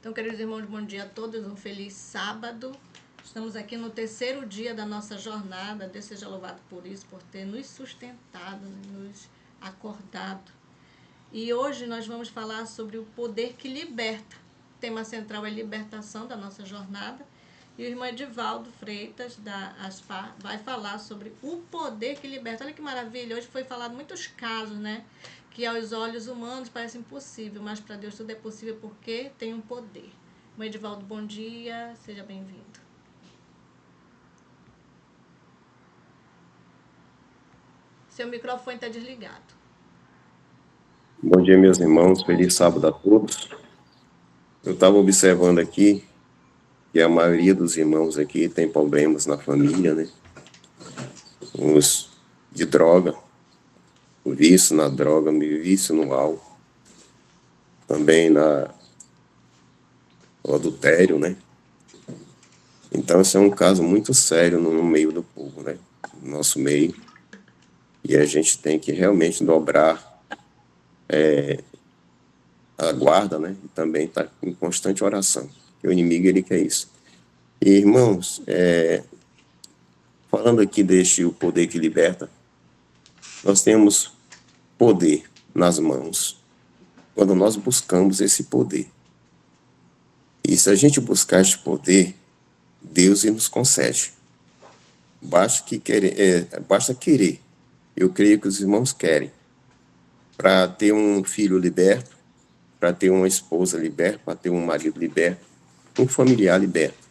Então, queridos irmãos, bom dia a todos, um feliz sábado. Estamos aqui no terceiro dia da nossa jornada. Deus seja louvado por isso, por ter nos sustentado, nos acordado. E hoje nós vamos falar sobre o poder que liberta. O tema central é libertação da nossa jornada. E o irmão Edivaldo Freitas, da ASPAR, vai falar sobre o poder que liberta. Olha que maravilha, hoje foi falado muitos casos, né? Que aos olhos humanos parece impossível, mas para Deus tudo é possível porque tem um poder. Irmão Edivaldo, bom dia, seja bem-vindo. Seu microfone está desligado. Bom dia, meus irmãos. Feliz sábado a todos. Eu estava observando aqui que a maioria dos irmãos aqui tem problemas na família, né? Uns de droga, o vício na droga, o vício no álcool, também o adultério, né? Então, esse é um caso muito sério no meio do povo, né? No nosso meio. E a gente tem que realmente dobrar a guarda, né? E também estar em constante oração. Porque o inimigo, ele quer isso. E, irmãos, falando aqui deste o poder que liberta, nós temos poder nas mãos quando nós buscamos esse poder. E se a gente buscar este poder, Deus nos concede. Basta querer. Eu creio que os irmãos querem. Para ter um filho liberto, para ter uma esposa liberta, para ter um marido liberto, um familiar liberto.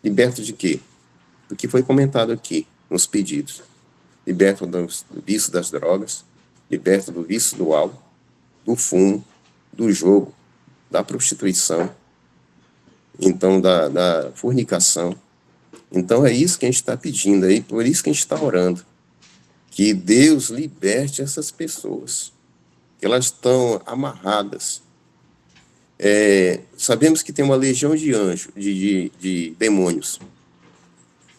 Liberto de quê? Do que foi comentado aqui nos pedidos. Liberto do vício das drogas, liberto do vício do álcool, do fumo, do jogo, da prostituição, então da fornicação. Então é isso que a gente está pedindo aí, por isso que a gente está orando, que Deus liberte essas pessoas, que elas estão amarradas. Sabemos que tem uma legião de anjos, de demônios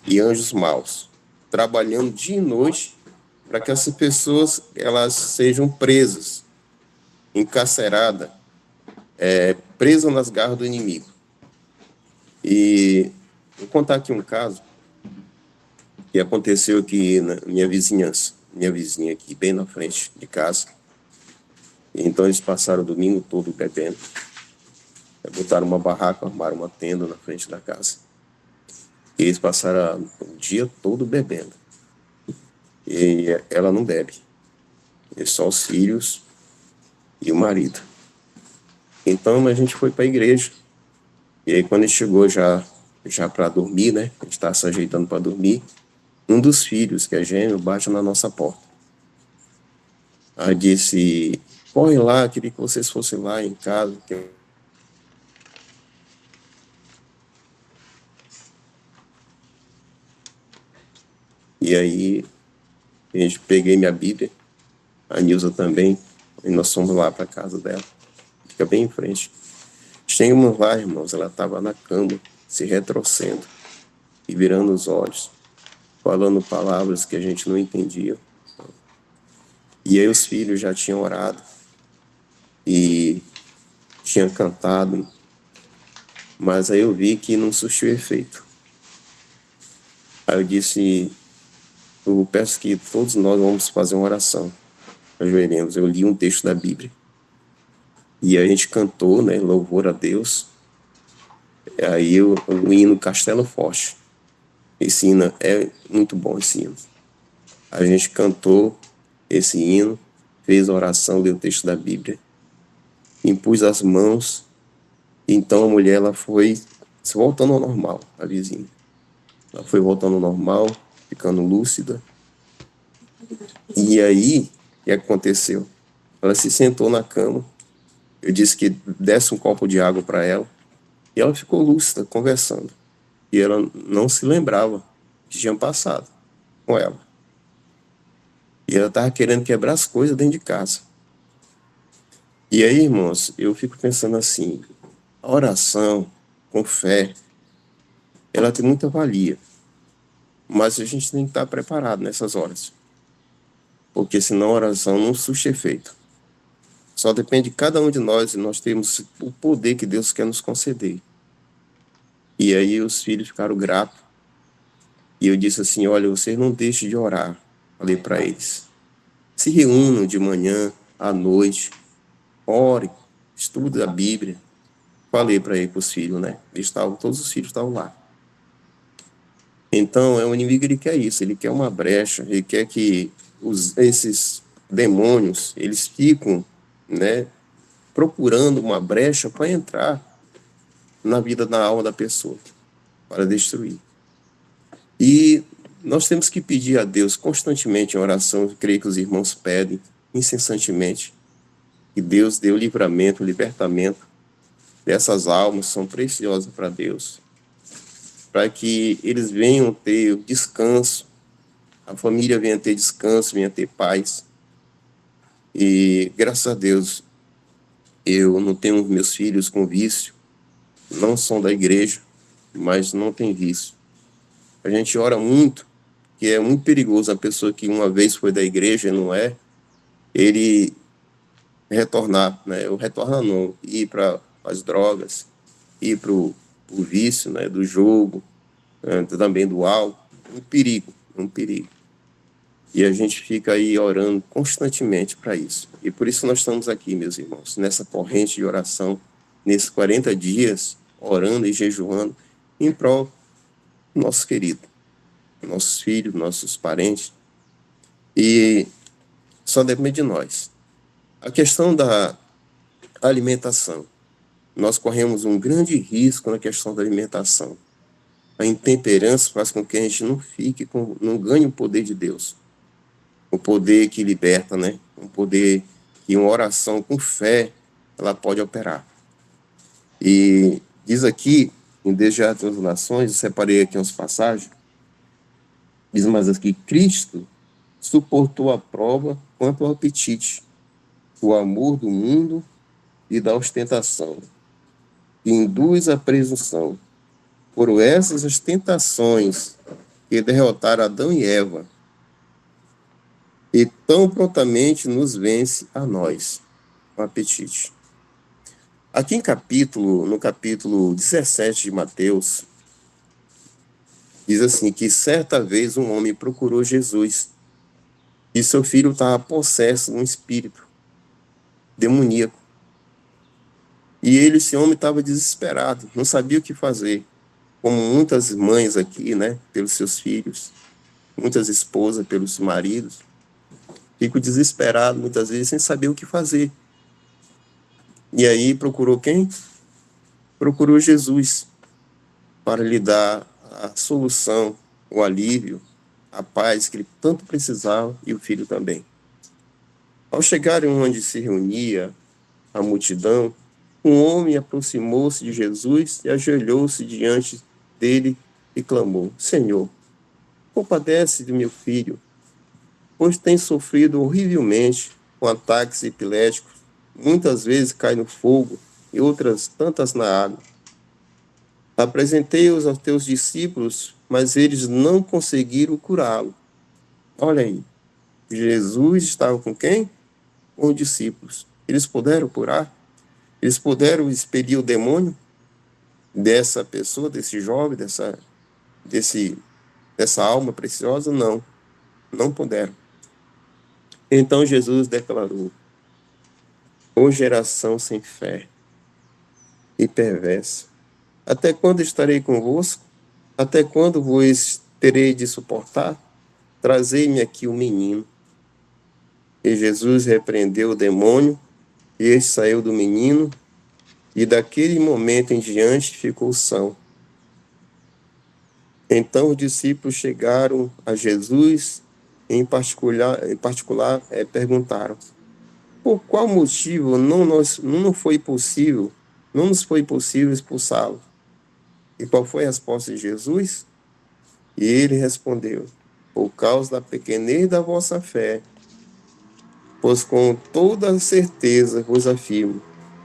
e anjos maus, trabalhando dia e noite para que essas pessoas elas sejam presas, encarceradas, presas nas garras do inimigo. E vou contar aqui um caso que aconteceu aqui na minha vizinhança, minha vizinha aqui, bem na frente de casa. Então eles passaram o domingo todo bebendo, botaram uma barraca, armaram uma tenda na frente da casa. E eles passaram o dia todo bebendo. E ela não bebe, é só os filhos e o marido. Então a gente foi para a igreja. E aí quando a gente chegou já para dormir, né? A gente estava se ajeitando para dormir. Um dos filhos, que é gêmeo, bate na nossa porta. Aí disse, corre lá, queria que vocês fossem lá em casa. E aí peguei minha Bíblia, a Nilza também, e nós fomos lá para a casa dela. Fica bem em frente. Chegamos lá, irmãos, ela estava na cama, se retrocedendo e virando os olhos, falando palavras que a gente não entendia. E aí os filhos já tinham orado e tinham cantado, mas aí eu vi que não surtiu efeito. Aí eu disse, eu peço que todos nós vamos fazer uma oração. Ajoelhemos, eu li um texto da Bíblia. E a gente cantou, né, louvor a Deus. Aí o hino Castelo Forte. Esse hino é muito bom, esse hino. A gente cantou esse hino, fez a oração, leu o texto da Bíblia, impus as mãos, então a mulher ela foi se voltando ao normal, a vizinha. Ela foi voltando ao normal, ficando lúcida. E aí, o que aconteceu? Ela se sentou na cama, eu disse que desse um copo de água para ela, e ela ficou lúcida, conversando. E ela não se lembrava que tinha passado com ela. E ela estava querendo quebrar as coisas dentro de casa. E aí, irmãos, eu fico pensando assim, a oração com fé, ela tem muita valia. Mas a gente tem que estar preparado nessas horas. Porque senão a oração não surte efeito. Só depende de cada um de nós e nós temos o poder que Deus quer nos conceder. E aí os filhos ficaram gratos. E eu disse assim, olha, vocês não deixem de orar. Falei para eles. Se reúnam de manhã, à noite, ore, estude a Bíblia. Falei para eles, para os filhos, né? Todos os filhos estavam lá. Então, o inimigo, ele quer isso, ele quer uma brecha, ele quer que esses demônios, eles ficam, né, procurando uma brecha para entrar na vida, na alma da pessoa, para destruir. E nós temos que pedir a Deus constantemente em oração, eu creio que os irmãos pedem incessantemente, que Deus dê o livramento, o libertamento dessas almas, são preciosas para Deus, para que eles venham ter descanso, a família venha ter descanso, venha ter paz. E graças a Deus, eu não tenho meus filhos com vício, não são da igreja, mas não tem vício. A gente ora muito, que é muito perigoso a pessoa que uma vez foi da igreja e não é, ele retornar, né? Ou retornar não, ir para as drogas, ir para o vício, né? Do jogo, também do álcool, um perigo, um perigo. E a gente fica aí orando constantemente para isso. E por isso nós estamos aqui, meus irmãos, nessa corrente de oração, nesses 40 dias, orando e jejuando, em prol do nosso querido, nossos filhos, nossos parentes. E só depende de nós. A questão da alimentação. Nós corremos um grande risco na questão da alimentação. A intemperança faz com que a gente não ganhe o poder de Deus. O poder que liberta, né? Um poder que uma oração com fé, ela pode operar. E diz aqui, em Desejado das Nações, eu separei aqui umas passagens, diz mais aqui, Cristo suportou a prova quanto ao apetite, o amor do mundo e da ostentação, que induz à presunção. Foram essas as tentações que derrotaram Adão e Eva, e tão prontamente nos vence a nós, o apetite. Aqui no capítulo 17 de Mateus, diz assim, que certa vez um homem procurou Jesus, e seu filho estava possesso de um espírito demoníaco. E esse homem estava desesperado, não sabia o que fazer, como muitas mães aqui, né, pelos seus filhos, muitas esposas pelos maridos, ficam desesperados muitas vezes sem saber o que fazer. E aí procurou quem? Procurou Jesus para lhe dar a solução, o alívio, a paz que ele tanto precisava e o filho também. Ao chegarem onde se reunia a multidão, um homem aproximou-se de Jesus e ajoelhou-se diante dele e clamou, Senhor, compadece de meu filho, pois tem sofrido horrivelmente com ataques epiléticos, muitas vezes cai no fogo e outras tantas na água. Apresentei-os aos teus discípulos, mas eles não conseguiram curá-lo. Olha aí, Jesus estava com quem? Com os discípulos. Eles puderam curar? Eles puderam expelir o demônio dessa pessoa, desse jovem, dessa alma preciosa? Não, não puderam. Então Jesus declarou, ô geração sem fé e perversa, até quando estarei convosco? Até quando vos terei de suportar? Trazei-me aqui o menino. E Jesus repreendeu o demônio, e este saiu do menino, e daquele momento em diante ficou são. Então os discípulos chegaram a Jesus, em particular perguntaram, por qual motivo não nos foi possível expulsá-lo? E qual foi a resposta de Jesus? E ele respondeu, por causa da pequenez da vossa fé, pois com toda certeza vos afirmo,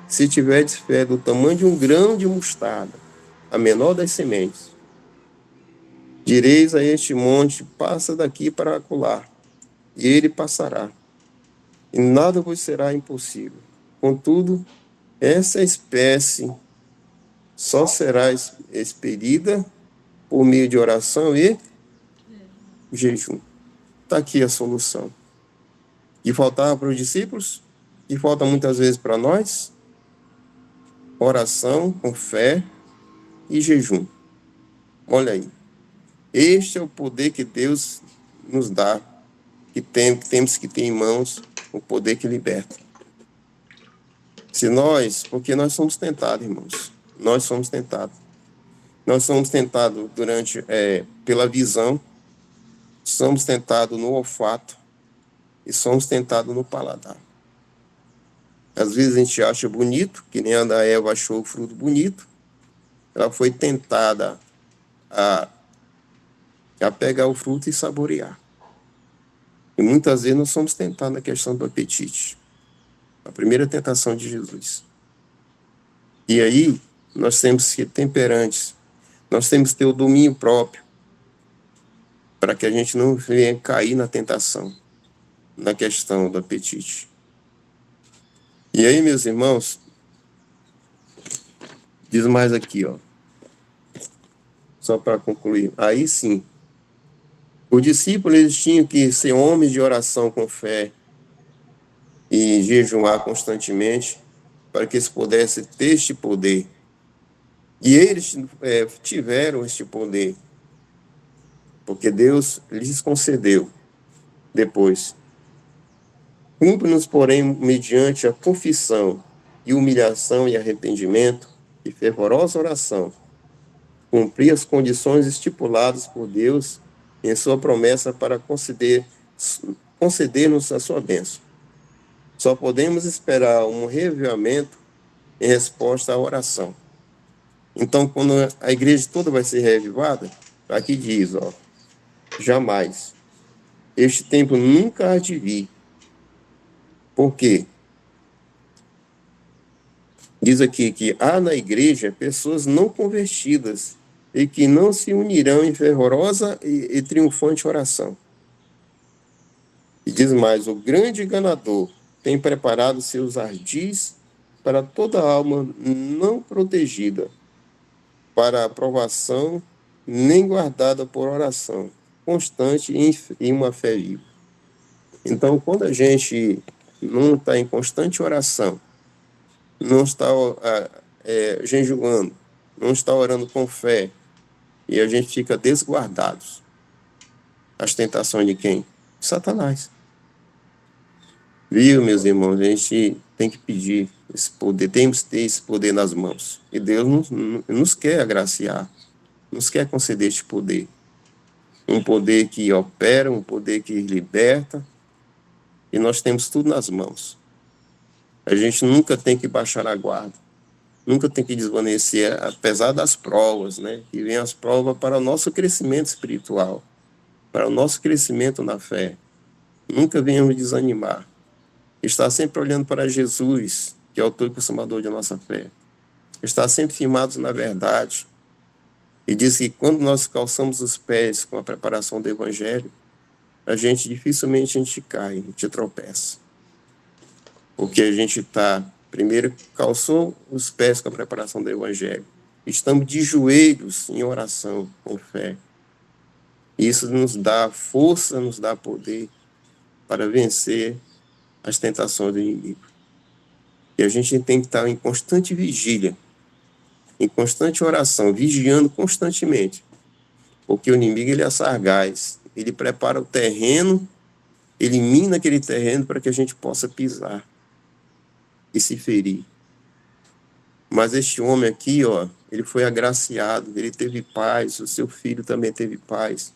se tiverdes fé do tamanho de um grão de mostarda, a menor das sementes, direis a este monte, passa daqui para acolá, e ele passará, e nada vos será impossível. Contudo, essa espécie só será expelida por meio de oração e jejum. Está aqui a solução. E faltava para os discípulos, e falta muitas vezes para nós, oração com fé e jejum. Olha aí. Este é o poder que Deus nos dá, que temos que ter em mãos, o poder que liberta. Porque nós somos tentados, irmãos. Nós somos tentados. Nós somos tentados pela visão, somos tentados no olfato e somos tentados no paladar. Às vezes a gente acha bonito, que nem a Eva achou o fruto bonito, ela foi tentada a pegar o fruto e saborear. E muitas vezes nós somos tentados na questão do apetite. A primeira tentação de Jesus. E aí, nós temos que ser temperantes. Nós temos que ter o domínio próprio para que a gente não venha cair na tentação, na questão do apetite. E aí, meus irmãos, diz mais aqui, ó. Só para concluir. Aí sim, os discípulos eles tinham que ser homens de oração com fé e jejuar constantemente para que eles pudessem ter este poder. E eles tiveram este poder, porque Deus lhes concedeu depois. Cumpre-nos, porém, mediante a confissão e humilhação e arrependimento e fervorosa oração, cumprir as condições estipuladas por Deus em sua promessa para conceder-nos a sua bênção. Só podemos esperar um reavivamento em resposta à oração. Então, quando a igreja toda vai ser reavivada, aqui diz, ó, jamais. Este tempo nunca há de vir. Por quê? Diz aqui que há na igreja pessoas não convertidas e que não se unirão em fervorosa e triunfante oração. E diz mais, o grande enganador tem preparado seus ardis para toda alma não protegida, para aprovação, nem guardada por oração, constante em uma fé viva. Então, quando a gente não está em constante oração, não está jejuando, não está orando com fé, e a gente fica desguardados. As tentações de quem? De Satanás. Viu, meus irmãos? A gente tem que pedir esse poder, temos que ter esse poder nas mãos. E Deus nos quer agraciar, nos quer conceder este poder. Um poder que opera, um poder que liberta, e nós temos tudo nas mãos. A gente nunca tem que baixar a guarda, nunca tem que desvanecer, apesar das provas, né? Que vem as provas para o nosso crescimento espiritual, para o nosso crescimento na fé. Nunca venhamos desanimar. Estar sempre olhando para Jesus, que é o autor e consumador de nossa fé. Estar sempre firmados na verdade. E diz que quando nós calçamos os pés com a preparação do Evangelho, dificilmente a gente cai, a gente tropeça. Porque a gente primeiro calçou os pés com a preparação do Evangelho. Estamos de joelhos em oração, com fé. Isso nos dá força, nos dá poder para vencer as tentações do inimigo. E a gente tem que estar em constante vigília, em constante oração, vigiando constantemente. Porque o inimigo ele é sagaz, ele prepara o terreno, ele mina aquele terreno para que a gente possa pisar e se ferir. Mas este homem aqui, ó, ele foi agraciado, ele teve paz, o seu filho também teve paz.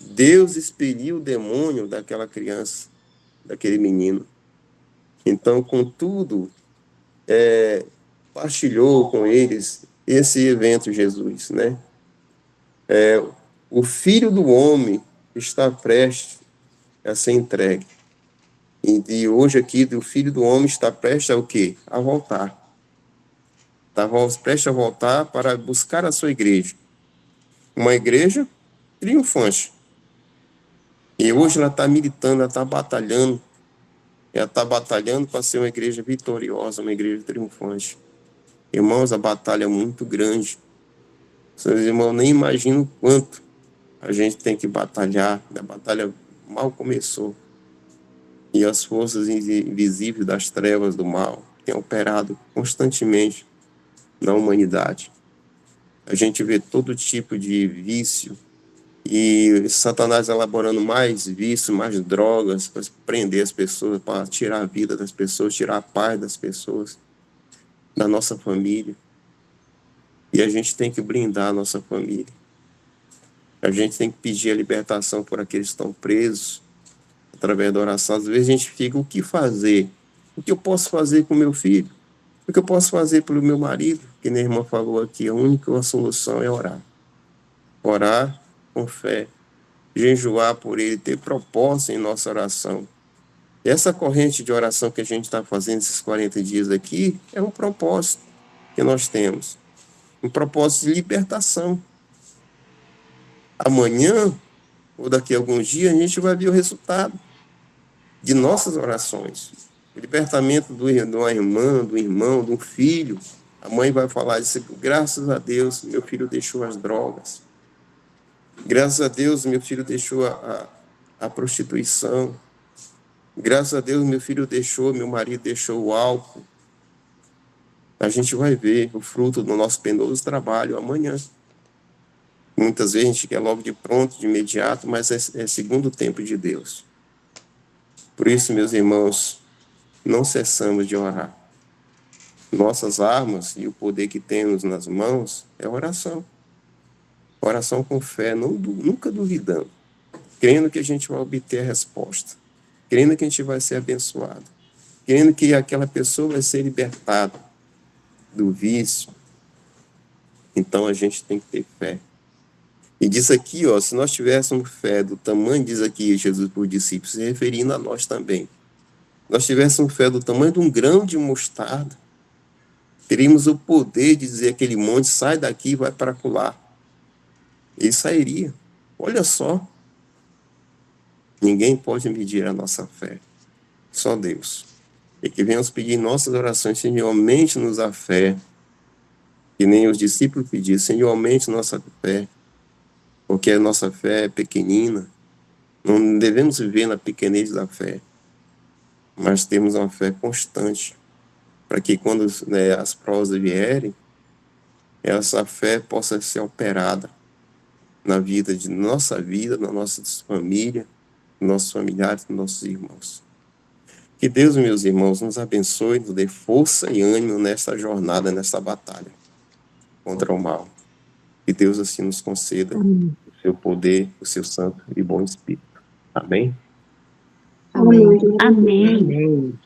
Deus expeliu o demônio daquela criança, daquele menino. Então, contudo, partilhou com eles esse evento Jesus, né? O Filho do Homem está prestes a ser entregue. E hoje aqui, o Filho do Homem está prestes a o quê? A voltar. Está prestes a voltar para buscar a sua igreja. Uma igreja triunfante. E hoje ela está militando, ela está batalhando ela está batalhando para ser uma igreja vitoriosa, uma igreja triunfante. Irmãos, a batalha é muito grande. Seus irmãos nem imaginam o quanto a gente tem que batalhar. A batalha mal começou. E as forças invisíveis das trevas do mal têm operado constantemente na humanidade. A gente vê todo tipo de vício, e Satanás elaborando mais vício, mais drogas para prender as pessoas, para tirar a vida das pessoas, tirar a paz das pessoas, da nossa família. E a gente tem que blindar a nossa família. A gente tem que pedir a libertação por aqueles que estão presos, através da oração. Às vezes a gente fica, o que fazer? O que eu posso fazer com meu filho? O que eu posso fazer pelo meu marido? Que minha irmã falou aqui, a única solução é orar. Orar com fé, jejuar por ele, ter propósito em nossa oração. E essa corrente de oração que a gente está fazendo esses 40 dias aqui é um propósito que nós temos. Um propósito de libertação. Amanhã, ou daqui a alguns dias, a gente vai ver o resultado de nossas orações. O libertamento de uma irmã, do irmão, do filho. A mãe vai falar isso, graças a Deus, meu filho deixou as drogas. Graças a Deus, meu filho deixou a prostituição. Graças a Deus, meu marido deixou o álcool. A gente vai ver o fruto do nosso penoso trabalho amanhã. Muitas vezes a gente quer logo de pronto, de imediato, mas é segundo o tempo de Deus. Por isso, meus irmãos, não cessamos de orar. Nossas armas e o poder que temos nas mãos é oração. Oração com fé, nunca duvidando. Crendo que a gente vai obter a resposta. Crendo que a gente vai ser abençoado. Crendo que aquela pessoa vai ser libertada do vício. Então a gente tem que ter fé. E diz aqui, ó, se nós tivéssemos fé do tamanho, diz aqui Jesus para os discípulos, se referindo a nós também. Nós tivéssemos fé do tamanho de um grão de mostarda, teríamos o poder de dizer aquele monte, sai daqui e vai para acolá. Ele sairia. Olha só. Ninguém pode medir a nossa fé. Só Deus. E que venhamos pedir em nossas orações, Senhor, aumente-nos a fé. Que nem os discípulos pediram, Senhor, aumente nossa fé. Porque a nossa fé é pequenina. Não devemos viver na pequenez da fé. Mas temos uma fé constante. Para que quando as provas vierem, essa fé possa ser operada na vida de nossa vida, na nossa família, nossos familiares, nossos irmãos. Que Deus, meus irmãos, nos abençoe, nos dê força e ânimo nessa jornada, nessa batalha contra o mal. Que Deus assim nos conceda o seu poder, o seu santo e bom Espírito. Amém? Amém. Amém.